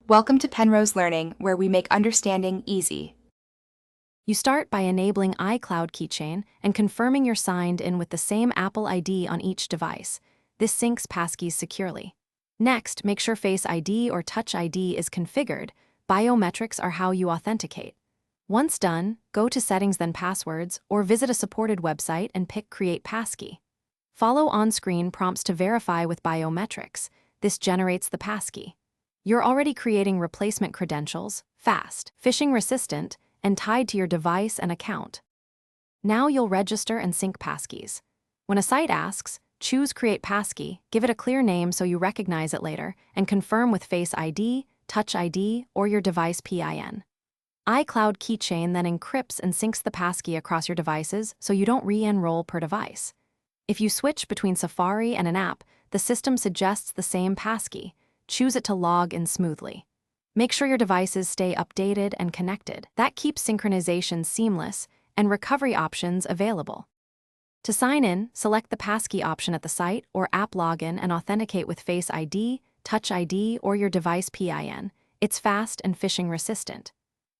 Welcome to Penrose Learning, where we make understanding easy. You start by enabling iCloud Keychain and confirming you're signed in with the same Apple ID on each device. This syncs passkeys securely. Next, make sure Face ID or Touch ID is configured. Biometrics are how you authenticate. Once done, go to Settings then Passwords, or visit a supported website and pick Create Passkey. Follow on-screen prompts to verify with biometrics. This generates the passkey. You're already creating replacement credentials, fast, phishing-resistant, and tied to your device and account. Now you'll register and sync passkeys. When a site asks, choose Create Passkey, give it a clear name so you recognize it later, and confirm with Face ID, Touch ID, or your device PIN. iCloud Keychain then encrypts and syncs the passkey across your devices so you don't re-enroll per device. If you switch between Safari and an app, the system suggests the same passkey. Choose it to log in smoothly. Make sure your devices stay updated and connected. That keeps synchronization seamless and recovery options available. To sign in, select the passkey option at the site or app login and authenticate with Face ID, Touch ID, or your device PIN. It's fast and phishing resistant.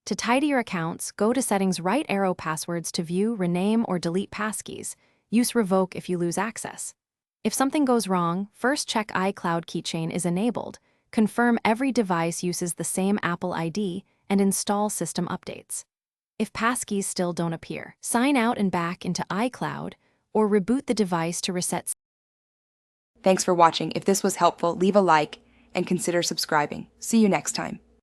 To tidy your accounts, go to Settings, right arrow Passwords to view, rename, or delete passkeys. Use Revoke if you lose access. If something goes wrong, first check iCloud Keychain is enabled, confirm every device uses the same Apple ID, and install system updates. If passkeys still don't appear, sign out and back into iCloud, or reboot the device to reset. Thanks for watching. If this was helpful, leave a like and consider subscribing. See you next time.